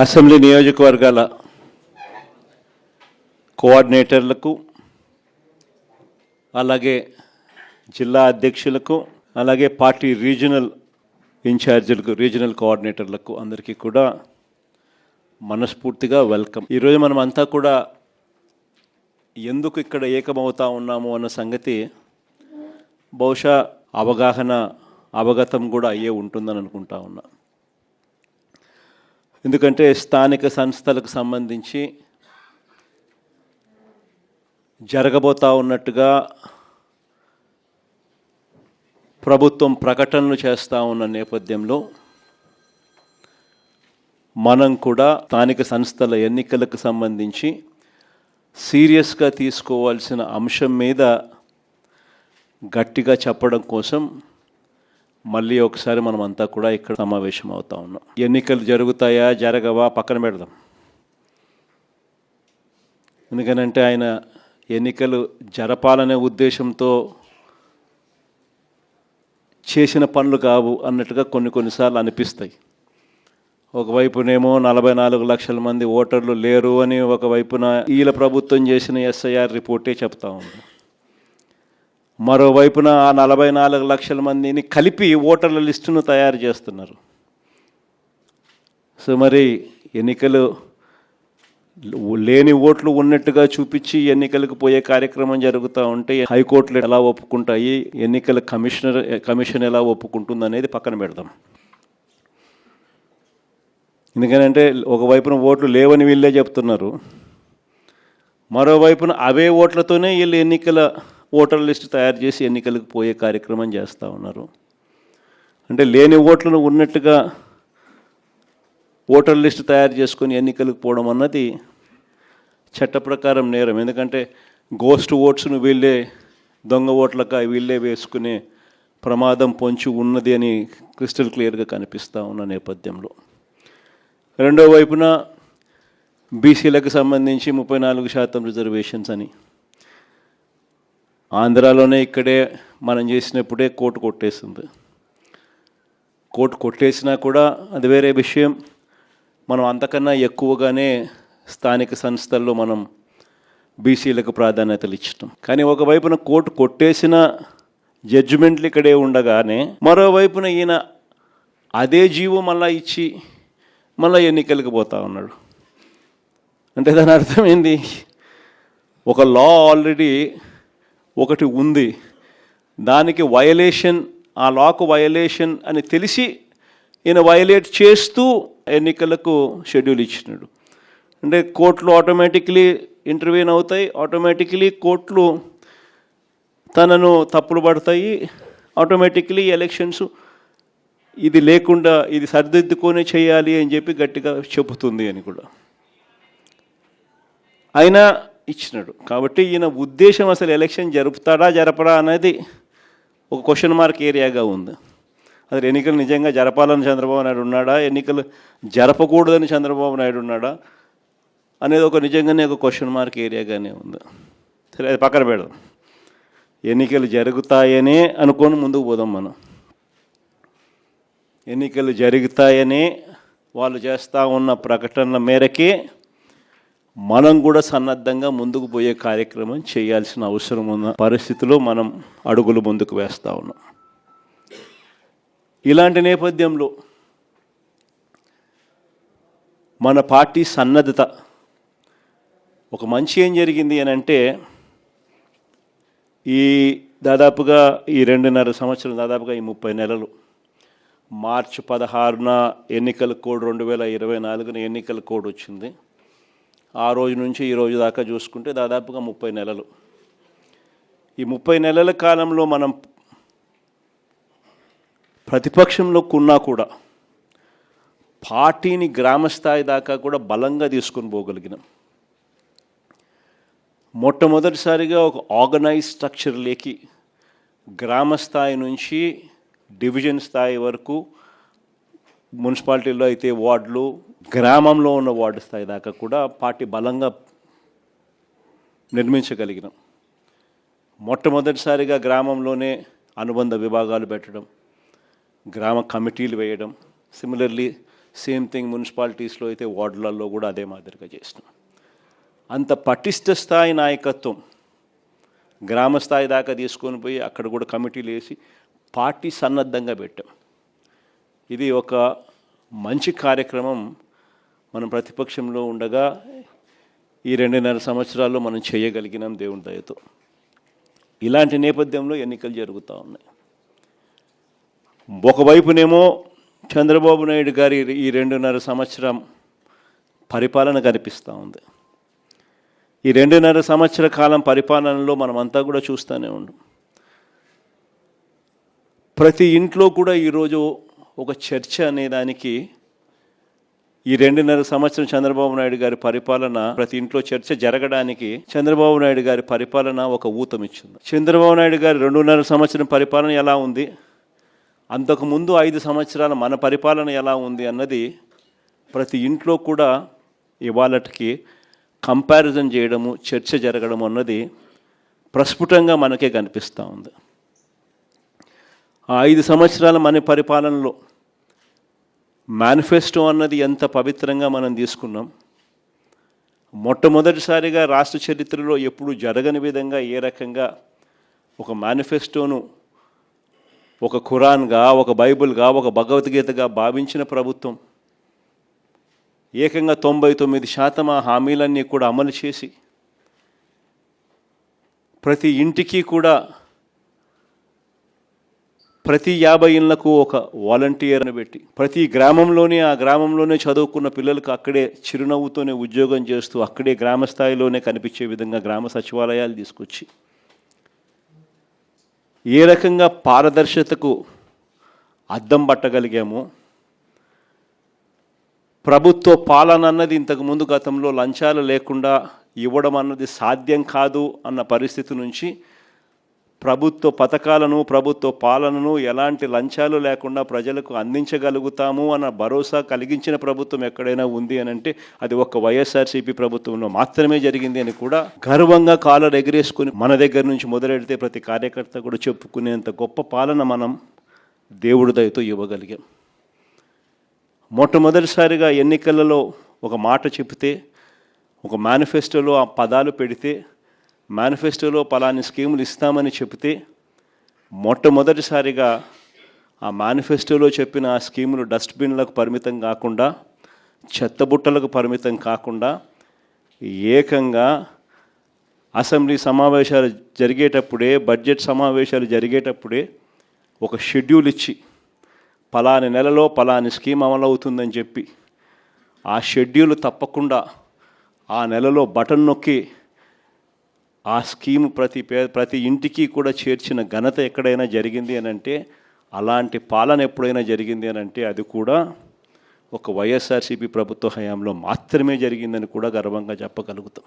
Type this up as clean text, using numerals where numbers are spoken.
Assembly నియోజకవర్గాల కోఆర్డినేటర్లకు, అలాగే జిల్లా అధ్యక్షులకు, అలాగే పార్టీ రీజనల్ ఇన్ఛార్జీలకు, రీజనల్ కోఆర్డినేటర్లకు అందరికీ కూడా మనస్ఫూర్తిగా వెల్కమ్. ఈరోజు మనం అంతా కూడా ఎందుకు ఇక్కడ ఏకమవుతా ఉన్నాము అన్న సంగతి బహుశా అవగతం కూడా అయ్యే ఉంటుందని అనుకుంటా ఉన్నా. ఎందుకంటే స్థానిక సంస్థలకు సంబంధించి జరగబోతా ఉన్నట్టుగా ప్రభుత్వం ప్రకటనలు చేస్తూ ఉన్న నేపథ్యంలో మనం కూడా స్థానిక సంస్థల ఎన్నికలకు సంబంధించి సీరియస్గా తీసుకోవాల్సిన అంశం మీద గట్టిగా చెప్పడం కోసం మళ్ళీ ఒకసారి మనం అంతా కూడా ఇక్కడ సమావేశం అవుతా ఉన్నాం. ఎన్నికలు జరుగుతాయా జరగవా పక్కన పెడదాం. ఎందుకనంటే ఆయన ఎన్నికలు జరపాలనే ఉద్దేశంతో చేసిన పనులు కావు అన్నట్టుగా కొన్నిసార్లు అనిపిస్తాయి. ఒకవైపునేమో 44 లక్షల మంది ఓటర్లు లేరు అని ఒకవైపున ఈల ప్రభుత్వం చేసిన ఎస్ఐఆర్ రిపోర్టే చెప్తా ఉంది. మరోవైపున ఆ 44 లక్షల మందిని కలిపి ఓటర్ల లిస్టును తయారు చేస్తున్నారు. సో మరి ఎన్నికలు లేని ఓట్లు ఉన్నట్టుగా చూపించి ఎన్నికలకు పోయే కార్యక్రమం జరుగుతూ ఉంటే హైకోర్టులు ఎలా ఒప్పుకుంటాయి, ఎన్నికల కమిషన్ ఎలా ఒప్పుకుంటుంది అనేది పక్కన పెడదాం. ఎందుకంటే ఒకవైపున ఓట్లు లేవని వీళ్ళే చెప్తున్నారు, మరోవైపున అవే ఓట్లతోనే వీళ్ళు ఎన్నికల ఓటర్ లిస్టు తయారు చేసి ఎన్నికలకు పోయే కార్యక్రమం చేస్తూ ఉన్నారు. అంటే లేని ఓట్లను ఉన్నట్టుగా ఓటర్ లిస్టు తయారు చేసుకొని ఎన్నికలకు పోవడం అన్నది చట్ట ప్రకారం నేరం. ఎందుకంటే గోస్ట్ ఓట్స్ను వీళ్ళే దొంగ ఓట్లక వీళ్ళే వేసుకునే ప్రమాదం పొంచి ఉన్నది అని క్రిస్టల్ క్లియర్గా కనిపిస్తూ ఉన్న నేపథ్యంలో, రెండో వైపున బీసీలకు సంబంధించి 34% రిజర్వేషన్స్ అని ఆంధ్రాలోనే ఇక్కడే మనం చేసినప్పుడే కోర్టు కొట్టేసింది. కోర్టు కొట్టేసినా కూడా అది వేరే విషయం. మనం అంతకన్నా ఎక్కువగానే స్థానిక సంస్థల్లో మనం బీసీలకు ప్రాధాన్యతలు ఇచ్చటం. కానీ ఒకవైపున కోర్టు కొట్టేసిన జడ్జిమెంట్లు ఇక్కడే ఉండగానే మరోవైపున ఈయన అదే జీవో మళ్ళీ ఇచ్చి మళ్ళీ ఎన్నికలకు పోతా ఉన్నాడు. అంటే దాని అర్థం ఏంది? ఒక లా ఆల్రెడీ ఒకటి ఉంది, దానికి వయలేషన్, ఆ లాకు వయలేషన్ అని తెలిసి ఈయన వయలేట్ చేస్తూ ఎన్నికలకు షెడ్యూల్ ఇచ్చినాడు. అంటే కోర్టులు ఆటోమేటిక్లీ ఇంటర్వ్యూన్ అవుతాయి, ఆటోమేటిక్లీ కోర్టులు తనను తప్పులు పడతాయి, ఆటోమేటిక్లీ ఎలక్షన్స్ ఇది లేకుండా ఇది సరిదిద్దుకొని చేయాలి అని చెప్పి గట్టిగా చెబుతుంది అని కూడా అయినా ఇచ్చినాడు. కాబట్టి ఈయన ఉద్దేశం అసలు ఎలక్షన్ జరుపుతాడా జరపడా అనేది ఒక క్వశ్చన్ మార్క్ ఏరియాగా ఉంది. అసలు ఎన్నికలు నిజంగా జరపాలని చంద్రబాబు నాయుడు ఉన్నాడా, ఎన్నికలు జరపకూడదని చంద్రబాబు నాయుడు ఉన్నాడా అనేది ఒక నిజంగానే ఒక క్వశ్చన్ మార్క్ ఏరియాగానే ఉంది. సరే, అది పక్కన పెడదాం. ఎన్నికలు జరుగుతాయనే అనుకొని ముందుకు పోదాం. మనం ఎన్నికలు జరుగుతాయనే వాళ్ళు చేస్తూ ఉన్న ప్రకటనల మేరకే మనం కూడా సన్నద్ధంగా ముందుకు పోయే కార్యక్రమం చేయాల్సిన అవసరం ఉన్న పరిస్థితిలో మనం అడుగులు ముందుకు వేస్తూ ఉన్నాం. ఇలాంటి నేపథ్యంలో మన పార్టీ సన్నద్ధత ఒక మంచి ఏం జరిగింది అని అంటే, దాదాపుగా ఈ 2.5 సంవత్సరం, దాదాపుగా ఈ 30 నెలలు, మార్చి 16న ఎన్నికల కోడ్ 2024 ఎన్నికల కోడ్ వచ్చింది. ఆ రోజు నుంచి ఈ రోజు దాకా చూసుకుంటే దాదాపుగా 30 నెలలు. ఈ 30 నెలల కాలంలో మనం ప్రతిపక్షంలో ఉన్నా కూడా పార్టీని గ్రామస్థాయి దాకా కూడా బలంగా తీసుకొని పోగలిగినాం. మొట్టమొదటిసారిగా ఒక ఆర్గనైజ్ స్ట్రక్చర్లోకి గ్రామ స్థాయి నుంచి డివిజన్ స్థాయి వరకు, మున్సిపాలిటీలో అయితే వార్డులు, గ్రామంలో ఉన్న వార్డు స్థాయి దాకా కూడా పార్టీ బలంగా నిర్మించగలిగినాం. మొట్టమొదటిసారిగా గ్రామంలోనే అనుబంధ విభాగాలు పెట్టడం, గ్రామ కమిటీలు వేయడం, సిమిలర్లీ సేమ్ థింగ్ మున్సిపాలిటీస్లో అయితే వార్డులలో కూడా అదే మాదిరిగా చేసినాం. అంత పటిష్ట స్థాయి నాయకత్వం గ్రామ స్థాయి దాకా తీసుకొని పోయి అక్కడ కూడా కమిటీలు వేసి పార్టీ సన్నద్ధంగా పెట్టాం. ఇది ఒక మంచి కార్యక్రమం. మనం ప్రతిపక్షంలో ఉండగా ఈ 2.5 సంవత్సరాల్లో మనం చేయగలిగినాం దేవుని దయతో. ఇలాంటి నేపథ్యంలో ఎన్నికలు జరుగుతూ ఉన్నాయి. ఒకవైపునేమో చంద్రబాబు నాయుడు గారి ఈ 2.5 సంవత్సరం పరిపాలన కనిపిస్తూ ఉంది. ఈ 2.5 సంవత్సర కాలం పరిపాలనలో మనమంతా కూడా చూస్తూనే ఉన్నాం. ప్రతి ఇంట్లో కూడా ఈరోజు ఒక చర్చ అనేదానికి ఈ 2.5 సంవత్సరం చంద్రబాబు నాయుడు గారి పరిపాలన, ప్రతి ఇంట్లో చర్చ జరగడానికి చంద్రబాబు నాయుడు గారి పరిపాలన ఒక ఊతం ఇచ్చింది. చంద్రబాబు నాయుడు గారి 2.5 సంవత్సరం పరిపాలన ఎలా ఉంది, అంతకుముందు 5 సంవత్సరాల మన పరిపాలన ఎలా ఉంది అన్నది ప్రతి ఇంట్లో కూడా ఇవాళకి కంపారిజన్ చేయడము, చర్చ జరగడం అన్నది ప్రస్ఫుటంగా మనకే కనిపిస్తూ ఉంది. ఆ 5 సంవత్సరాల మన పరిపాలనలో మేనిఫెస్టో అన్నది ఎంత పవిత్రంగా మనం తీసుకున్నాం. మొట్టమొదటిసారిగా రాష్ట్ర చరిత్రలో ఎప్పుడు జరగని విధంగా ఏ రకంగా ఒక మేనిఫెస్టోను ఒక ఖురాన్గా, ఒక బైబిల్గా, ఒక భగవద్గీతగా భావించిన ప్రభుత్వం ఏకంగా 99% ఆ హామీలన్నీ కూడా అమలు చేసి ప్రతి ఇంటికి కూడా ప్రతి 50 ఇళ్లకు ఒక వాలంటీర్ని పెట్టి ప్రతి గ్రామంలోనే ఆ గ్రామంలోనే చదువుకున్న పిల్లలకు అక్కడే చిరునవ్వుతోనే ఉద్యోగం చేస్తూ అక్కడే గ్రామ స్థాయిలోనే కనిపించే విధంగా గ్రామ సచివాలయాలు తీసుకొచ్చి ఏ రకంగా పారదర్శకతకు అద్దం పట్టగలిగామో, ప్రభుత్వ పాలన అన్నది ఇంతకుముందు గతంలో లంచాలు లేకుండా ఇవ్వడం అన్నది సాధ్యం కాదు అన్న పరిస్థితి నుంచి ప్రభుత్వ పథకాలను, ప్రభుత్వ పాలనను ఎలాంటి లంచాలు లేకుండా ప్రజలకు అందించగలుగుతాము అన్న భరోసా కలిగించిన ప్రభుత్వం ఎక్కడైనా ఉంది అని అంటే అది ఒక వైఎస్ఆర్సీపీ ప్రభుత్వంలో మాత్రమే జరిగింది అని కూడా గర్వంగా కాలర్ ఎగిరేసుకుని మన దగ్గర నుంచి మొదలెడితే ప్రతి కార్యకర్త కూడా చెప్పుకునేంత గొప్ప పాలన మనం దేవుడి దయతో ఇవ్వగలిగాం. మొట్టమొదటిసారిగా ఎన్నికలలో ఒక మాట చెబితే, ఒక మేనిఫెస్టోలో ఆ పదాలు పెడితే, మేనిఫెస్టోలో పలాని స్కీములు ఇస్తామని చెబితే మొట్టమొదటిసారిగా ఆ మేనిఫెస్టోలో చెప్పిన ఆ స్కీములు డస్ట్బిన్లకు పరిమితం కాకుండా, చెత్తబుట్టలకు పరిమితం కాకుండా ఏకంగా అసెంబ్లీ సమావేశాలు జరిగేటప్పుడే, బడ్జెట్ సమావేశాలు జరిగేటప్పుడే ఒక షెడ్యూల్ ఇచ్చి పలాని నెలలో పలాని స్కీమ్ అమలవుతుందని చెప్పి ఆ షెడ్యూల్ తప్పకుండా ఆ నెలలో బటన్ నొక్కి ఆ స్కీమ్ ప్రతి ఇంటికి కూడా చేర్చిన ఘనత ఎక్కడైనా జరిగింది అని అంటే, అలాంటి పాలన ఎప్పుడైనా జరిగింది అని అంటే అది కూడా ఒక వైఎస్ఆర్సీపీ ప్రభుత్వ హయాంలో మాత్రమే జరిగిందని కూడా గర్వంగా చెప్పగలుగుతాం.